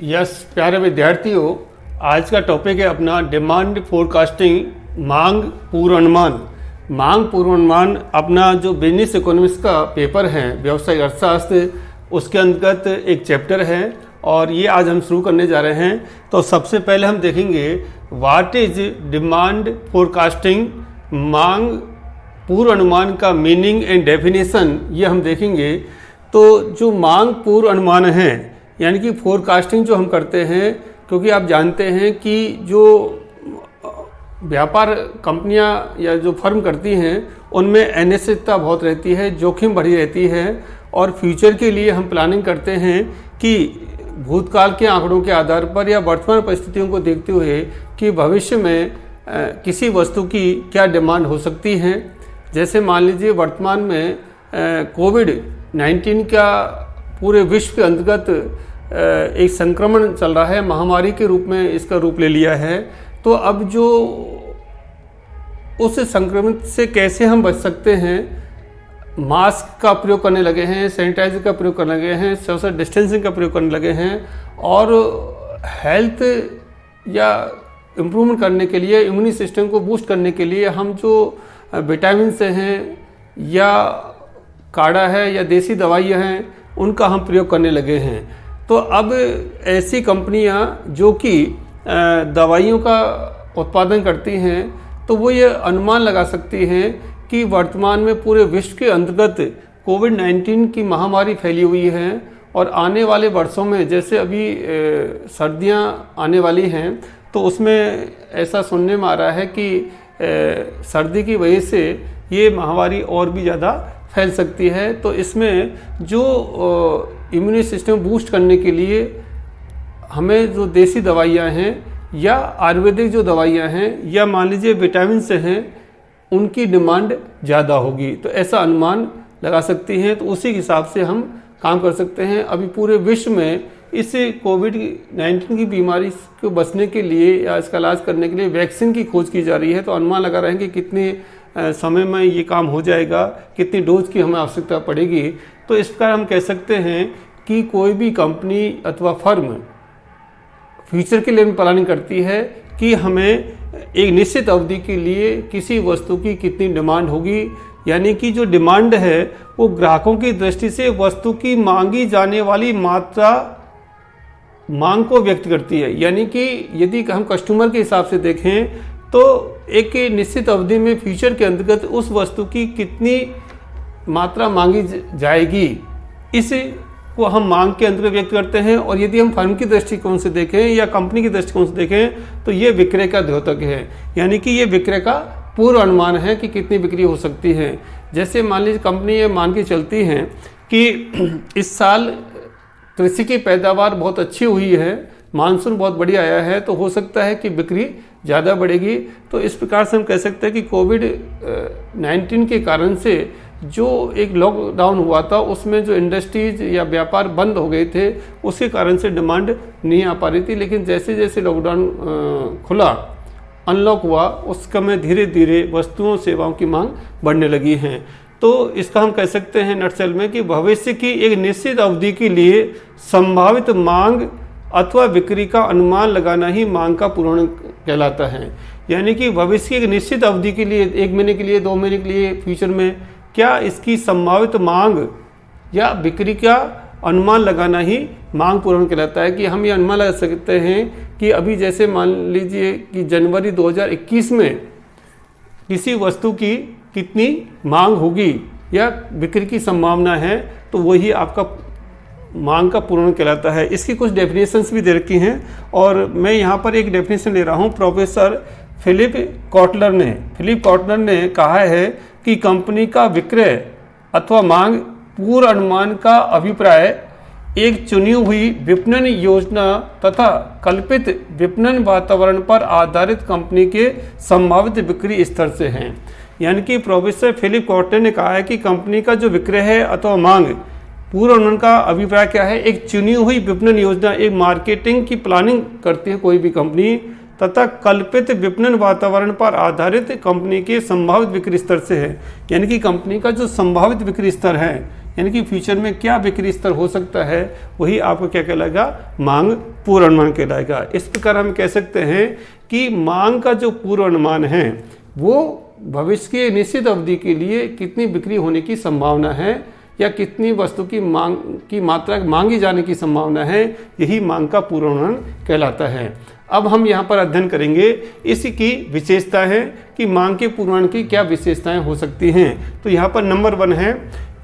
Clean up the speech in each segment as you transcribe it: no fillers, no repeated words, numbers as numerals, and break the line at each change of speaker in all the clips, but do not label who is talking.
Yes प्यारे विद्यार्थियों, आज का टॉपिक है अपना डिमांड फोरकास्टिंग, मांग पूर्वानुमान। मांग पूर्वानुमान अपना जो बिजनेस इकोनॉमिक्स का पेपर है, व्यवसायिक अर्थशास्त्र, उसके अंतर्गत एक चैप्टर है और ये आज हम शुरू करने जा रहे हैं। तो सबसे पहले हम देखेंगे व्हाट इज डिमांड फोरकास्टिंग, मांग पूर्वानुमान का मीनिंग एंड डेफिनेशन, ये हम देखेंगे। तो जो मांग पूर्वानुमान है यानी कि फोरकास्टिंग जो हम करते हैं, क्योंकि आप जानते हैं कि जो व्यापार कंपनियां या जो फर्म करती हैं उनमें अनिश्चितता बहुत रहती है, जोखिम बढ़ी रहती है और फ्यूचर के लिए हम प्लानिंग करते हैं कि भूतकाल के आंकड़ों के आधार पर या वर्तमान परिस्थितियों को देखते हुए कि भविष्य में किसी वस्तु की क्या डिमांड हो सकती है। जैसे मान लीजिए वर्तमान में कोविड-19 का पूरे विश्व के अंतर्गत एक संक्रमण चल रहा है, महामारी के रूप में इसका रूप ले लिया है। तो अब जो उस संक्रमण से कैसे हम बच सकते हैं, मास्क का प्रयोग करने लगे हैं, सैनिटाइजर का प्रयोग करने लगे हैं, सोशल डिस्टेंसिंग का प्रयोग करने लगे हैं और हेल्थ या इम्प्रूवमेंट करने के लिए, इम्यूनी सिस्टम को बूस्ट करने के लिए हम जो विटामिन से हैं या काढ़ा है या देसी दवाइयाँ हैं उनका हम प्रयोग करने लगे हैं। तो अब ऐसी कंपनियां जो कि दवाइयों का उत्पादन करती हैं तो वो ये अनुमान लगा सकती हैं कि वर्तमान में पूरे विश्व के अंतर्गत कोविड-19 की महामारी फैली हुई है और आने वाले वर्षों में जैसे अभी सर्दियां आने वाली हैं तो उसमें ऐसा सुनने में आ रहा है कि सर्दी की वजह से ये महामारी और भी ज़्यादा फैल सकती है। तो इसमें जो इम्यूनी सिस्टम बूस्ट करने के लिए हमें जो देसी दवाइयाँ हैं या आयुर्वेदिक जो दवाइयाँ हैं या मान लीजिए विटामिन से हैं, उनकी डिमांड ज़्यादा होगी। तो ऐसा अनुमान लगा सकती हैं। तो उसी हिसाब से हम काम कर सकते हैं। अभी पूरे विश्व में इस कोविड-19 की बीमारी को बचने के लिए या इसका इलाज करने के लिए वैक्सीन की खोज की जा रही है। तो अनुमान लगा रहे हैं कि कितने समय में ये काम हो जाएगा, कितनी डोज की हमें आवश्यकता पड़ेगी। तो इस प्रकार हम कह सकते हैं कि कोई भी कंपनी अथवा फर्म फ्यूचर के लिए प्लानिंग करती है कि हमें एक निश्चित अवधि के लिए किसी वस्तु की कितनी डिमांड होगी, यानी कि जो डिमांड है वो ग्राहकों की दृष्टि से वस्तु की मांगी जाने वाली मात्रा मांग को व्यक्त करती है। यानी कि यदि हम कस्टमर के हिसाब से देखें तो एक निश्चित अवधि में फ्यूचर के अंतर्गत उस वस्तु की कितनी मात्रा मांगी जाएगी, इसे को हम मांग के अंतर्गत व्यक्त करते हैं। और यदि हम फर्म की दृष्टिकोण से देखें या कंपनी की दृष्टिकोण से देखें तो ये विक्रय का द्योतक है, यानी कि ये विक्रय का पूर्व अनुमान है कि कितनी बिक्री हो सकती है। जैसे मान लीजिए कंपनी ये मान के चलती हैं कि इस साल कृषि की पैदावार बहुत अच्छी हुई है, मानसून बहुत बढ़िया आया है, तो हो सकता है कि बिक्री ज़्यादा बढ़ेगी। तो इस प्रकार से हम कह सकते हैं कि कोविड-19 के कारण से जो एक लॉकडाउन हुआ था उसमें जो इंडस्ट्रीज या व्यापार बंद हो गए थे उसके कारण से डिमांड नहीं आ पा रही थी। लेकिन जैसे जैसे लॉकडाउन खुला, अनलॉक हुआ, उस समय धीरे धीरे वस्तुओं सेवाओं की मांग बढ़ने लगी हैं। तो इसका हम कह सकते हैं नटसेल में कि भविष्य की एक निश्चित अवधि के लिए संभावित मांग अथवा बिक्री का अनुमान लगाना ही मांग का पूर्वानुमान कहलाता है। यानी कि भविष्य की एक निश्चित अवधि के लिए, 1 महीने के लिए, 2 महीने के लिए, फ्यूचर में क्या इसकी संभावित मांग या बिक्री का अनुमान लगाना ही मांग पूर्वानुमान कहलाता है। कि हम ये अनुमान लगा सकते हैं कि अभी जैसे मान लीजिए कि जनवरी 2021 में किसी वस्तु की कितनी मांग होगी या बिक्री की संभावना है, तो वही आपका मांग का पूर्वानुमान कहलाता है। इसकी कुछ डेफिनेशंस भी दे रखी हैं और मैं यहाँ पर एक डेफिनेशन ले रहा हूँ। प्रोफेसर फिलिप कॉटलर ने कहा है कि कंपनी का विक्रय अथवा मांग पूर्व अनुमान का अभिप्राय एक चुनी हुई विपणन योजना तथा कल्पित विपणन वातावरण पर आधारित कंपनी के संभावित बिक्री स्तर से है। यानी कि प्रोफेसर फिलिप कॉटलर ने कहा है कि कंपनी का जो विक्रय है अथवा मांग पूर्व अनुमान का अभिप्राय क्या है, एक चुनी हुई विपणन योजना, एक मार्केटिंग की प्लानिंग करती है कोई भी कंपनी तथा कल्पित विपणन वातावरण पर आधारित कंपनी के संभावित बिक्री स्तर से है। यानी कि कंपनी का जो संभावित बिक्री स्तर है यानी कि फ्यूचर में क्या बिक्री स्तर हो सकता है, वही आपको क्या कहलाएगा, मांग पूर्वानुमान कहलाएगा। इस प्रकार हम कह सकते हैं कि मांग का जो पूर्वानुमान है वो भविष्य की एक निश्चित अवधि के लिए कितनी बिक्री होने की संभावना है या कितनी वस्तु की मांग की मात्रा मांगी जाने की संभावना है, यही मांग का पूर्वानुमान कहलाता है। अब हम यहाँ पर अध्ययन करेंगे इसकी विशेषता है कि मांग के पूर्वानुमान की क्या विशेषताएं हो सकती हैं। तो यहाँ पर नंबर 1 है,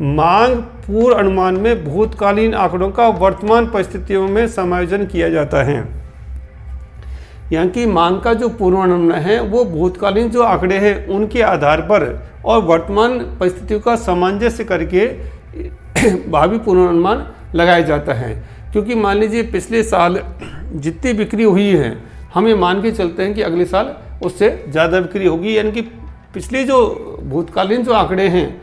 मांग पूर्वानुमान में भूतकालीन आंकड़ों का वर्तमान परिस्थितियों में समायोजन किया जाता है। यहाँ की मांग का जो पूर्वानुमान है वो भूतकालीन जो आंकड़े हैं उनके आधार पर और वर्तमान परिस्थितियों का सामंजस्य करके भावी पूर्वानुमान लगाया जाता है। क्योंकि मान लीजिए पिछले साल जितनी बिक्री हुई है, हम ये मान के चलते हैं कि अगले साल उससे ज़्यादा बिक्री होगी, यानी कि पिछले जो भूतकालीन जो आंकड़े हैं,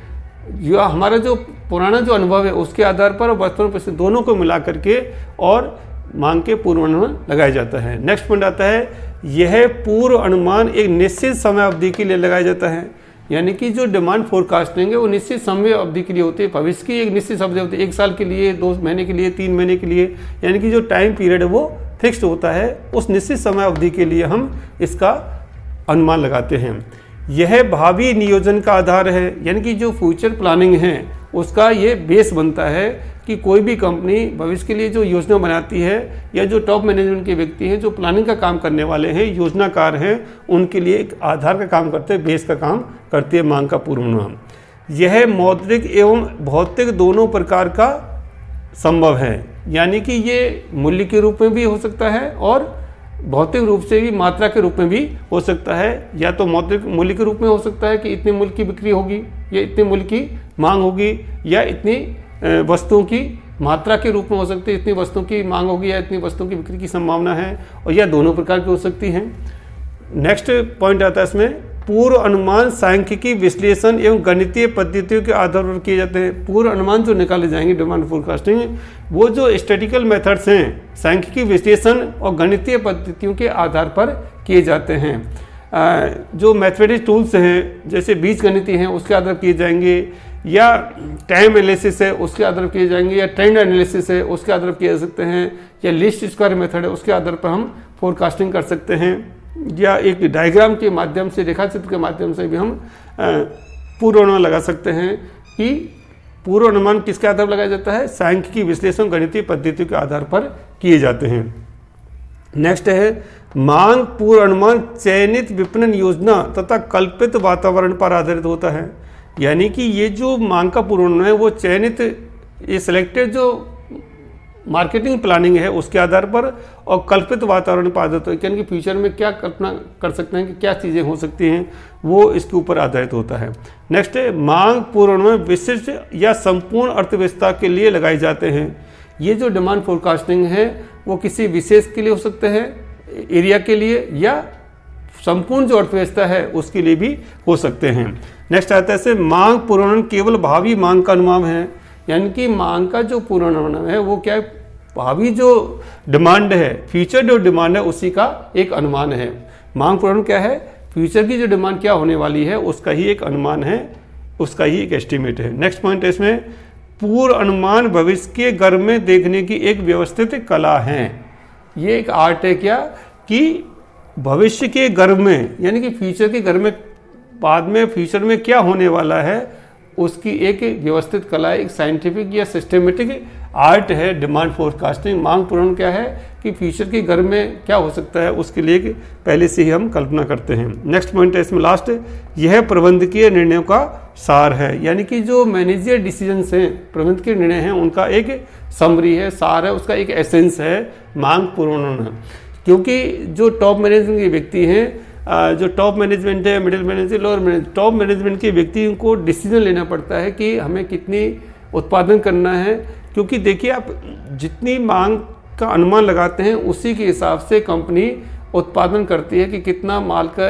जो हमारा जो पुराना जो अनुभव है उसके आधार पर वर्तमान परिस्थिति दोनों को मिला करके और मांग के पूर्वानुमान लगाया जाता है। नेक्स्ट पॉइंट आता है, यह पूर्व अनुमान एक निश्चित समय अवधि के लिए लगाया जाता है। यानी कि जो डिमांड फोरकास्टिंग है वो निश्चित समय अवधि के लिए होती है, भविष्य की एक निश्चित अवधि होती है, 1 साल के लिए, 2 महीने के लिए, 3 महीने के लिए, यानी कि जो टाइम पीरियड है वो फिक्स्ड होता है। उस निश्चित समय अवधि के लिए हम इसका अनुमान लगाते हैं। यह भावी नियोजन का आधार है, यानी कि जो फ्यूचर प्लानिंग है उसका ये बेस बनता है कि कोई भी कंपनी भविष्य के लिए जो योजना बनाती है या जो टॉप मैनेजमेंट के व्यक्ति हैं जो प्लानिंग का काम करने वाले हैं, योजनाकार हैं, उनके लिए एक आधार का काम करते हैं, बेस का काम करती है मांग का पूर्वानुमान। यह मौद्रिक एवं भौतिक दोनों प्रकार का संभव है, यानी कि ये मूल्य के रूप में भी हो सकता है और भौतिक रूप से भी, मात्रा के रूप में भी हो सकता है। या तो मौद्रिक मूल्य के रूप में हो सकता है कि इतने मूल्य की बिक्री होगी या इतने मूल्य की मांग होगी, या इतनी वस्तुओं की मात्रा के रूप में हो सकती है, इतनी वस्तुओं की मांग होगी या इतनी वस्तुओं की बिक्री की संभावना है, और यह दोनों प्रकार की हो सकती हैं। नेक्स्ट पॉइंट आता है इसमें, पूर्व अनुमान सांख्यिकी विश्लेषण एवं गणितीय पद्धतियों के आधार पर किए जाते हैं। पूर्व अनुमान जो निकाले जाएंगे डिमांड फोरकास्टिंग, वो जो स्टैटिस्टिकल मेथड्स हैं, सांख्यिकी विश्लेषण और गणितीय पद्धतियों के आधार पर किए जाते हैं। जो मैथमेटिक्स टूल्स हैं जैसे बीजगणितीय हैं उसके आधार किए जाएंगे, या टाइम एनालिसिस है उसके आधार किए जाएंगे, या ट्रेंड एनालिसिस है उसके आधार किए जा सकते हैं, या लिस्ट स्क्वायर मेथड है उसके आधार पर हम फोरकास्टिंग कर सकते हैं, या एक डायग्राम के माध्यम से, रेखाचित्र के माध्यम से भी हम पूर्वानुमान लगा सकते हैं। कि पूर्वानुमान किसके आधार पर लगाया जाता है, सांख्यिकी विश्लेषण गणितीय पद्धतियों के आधार पर किए जाते हैं। नेक्स्ट है, मांग पूर्वानुमान चयनित विपणन योजना तथा कल्पित वातावरण पर आधारित होता है। यानी कि ये जो मांग का पूर्वानुमान है वो चयनित, ये सिलेक्टेड जो मार्केटिंग प्लानिंग है उसके आधार पर और कल्पित वातावरण पर आधारित होता है, यानी कि फ्यूचर में क्या कल्पना कर सकते हैं कि क्या चीज़ें हो सकती हैं, वो इसके ऊपर आधारित होता है। नेक्स्ट है, मांग पूर्वानुमान विशिष्ट या संपूर्ण अर्थव्यवस्था के लिए लगाए जाते हैं। ये जो डिमांड फोरकास्टिंग है वो किसी विशेष के लिए हो सकते हैं, एरिया के लिए, या संपूर्ण जो अर्थव्यवस्था है उसके लिए भी हो सकते हैं। नेक्स्ट आता है, मांग पूर्वानुमान केवल भावी मांग का अनुमान है। यानी कि मांग का जो पूर्वानुमान है वो क्या है, भावी जो डिमांड है, फ्यूचर जो डिमांड है उसी का एक अनुमान है। मांग पूर्वानुमान क्या है, फ्यूचर की जो डिमांड क्या होने वाली है उसका ही एक अनुमान है, उसका ही एक एस्टिमेट है। नेक्स्ट पॉइंट है इसमें, पूर्व अनुमान भविष्य के गर्भ में देखने की एक व्यवस्थित कला है। ये एक आर्ट है क्या, कि भविष्य के गर्भ में, यानी कि फ्यूचर के गर्भ में, बाद में फ्यूचर में क्या होने वाला है उसकी एक व्यवस्थित कला है, एक साइंटिफिक या सिस्टमेटिक आर्ट है डिमांड फोरकास्टिंग। मांग पूर्वानुमान क्या है कि फ्यूचर के घर में क्या हो सकता है उसके लिए पहले से ही हम कल्पना करते हैं। नेक्स्ट पॉइंट है इसमें लास्ट, यह प्रबंधकीय निर्णयों का सार है। यानी कि जो मैनेजर डिसीजंस हैं, प्रबंधकीय निर्णय हैं, उनका एक समरी है, सार है, उसका एक एसेंस है मांग पूर्वानुमान। क्योंकि जो टॉप मैनेजमेंट के व्यक्ति हैं, जो टॉप मैनेजमेंट है, middle management, lower management, top management के व्यक्तियों को डिसीजन लेना पड़ता है कि हमें कितनी उत्पादन करना है। क्योंकि देखिए, आप जितनी मांग का अनुमान लगाते हैं उसी के हिसाब से कंपनी उत्पादन करती है कि कितना माल का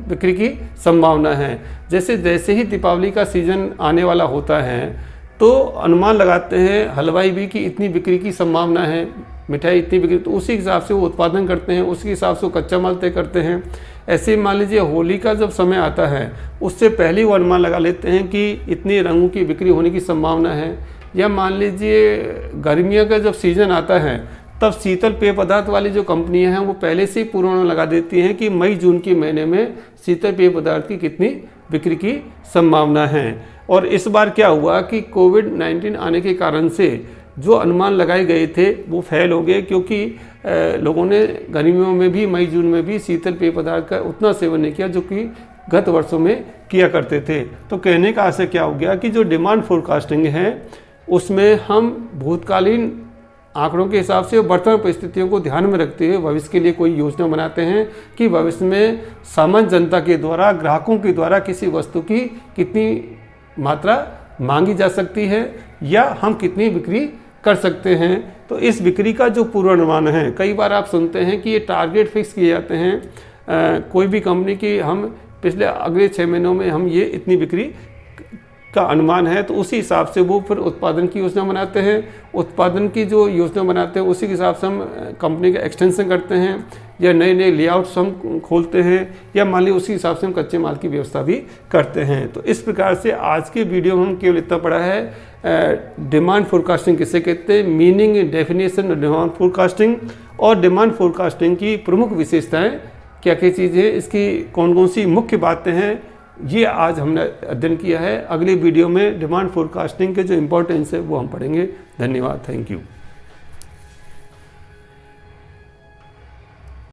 बिक्री की संभावना है। जैसे ही दीपावली का सीजन आने वाला होता है तो अनुमान लगाते हैं हलवाई भी कि इतनी बिक्री की संभावना है, मिठाई इतनी बिक्री, तो उसी हिसाब से वो उत्पादन करते हैं, उसी हिसाब से वो कच्चा माल तय करते हैं। ऐसे मान लीजिए होली का जब समय आता है उससे पहले वो अनुमान लगा लेते हैं कि इतने रंगों की बिक्री होने की संभावना है। या मान लीजिए गर्मियों का जब सीज़न आता है तब शीतल पेय पदार्थ वाली जो कंपनियां हैं वो पहले से ही पूर्वानुमान लगा देती हैं कि मई जून के महीने में शीतल पेय पदार्थ की कितनी बिक्री की संभावना है। और इस बार क्या हुआ कि कोविड-19 आने के कारण से जो अनुमान लगाए गए थे वो फेल हो गए, क्योंकि लोगों ने गर्मियों में भी मई जून में भी शीतल पेय पदार्थ का उतना सेवन नहीं किया जो कि गत वर्षों में किया करते थे। तो कहने का आशय क्या हो गया कि जो डिमांड फोरकास्टिंग है उसमें हम भूतकालीन आंकड़ों के हिसाब से वर्तमान परिस्थितियों को ध्यान में रखते हुए भविष्य के लिए कोई योजना बनाते हैं कि भविष्य में सामान्य जनता के द्वारा, ग्राहकों के द्वारा किसी वस्तु की कितनी मात्रा मांगी जा सकती है या हम कितनी बिक्री कर सकते हैं। तो इस बिक्री का जो पूर्वानुमान है, कई बार आप सुनते हैं कि ये टारगेट फिक्स किए जाते हैं कोई भी कंपनी की, हम पिछले अगले 6 महीनों में हम ये इतनी बिक्री का अनुमान है, तो उसी हिसाब से वो फिर उत्पादन की योजना बनाते हैं। उत्पादन की जो योजना बनाते हैं उसी के हिसाब से हम कंपनी का एक्सटेंशन करते हैं या नए नए लेआउट्स हम खोलते हैं या मान लीजिए उसी हिसाब से हम कच्चे माल की व्यवस्था भी करते हैं। तो इस प्रकार से आज के वीडियो में हम केवल इतना पढ़ा है डिमांड फोरकास्टिंग किसे कहते हैं, मीनिंग, डेफिनेशन डिमांड फोरकास्टिंग और डिमांड फोरकास्टिंग की प्रमुख विशेषताएं क्या क्या चीज़ें, इसकी कौन कौन सी मुख्य बातें हैं, ये आज हमने अध्ययन किया है। अगले वीडियो में डिमांड फोरकास्टिंग के जो इम्पोर्टेंस है वो हम पढ़ेंगे। धन्यवाद, थैंक यू।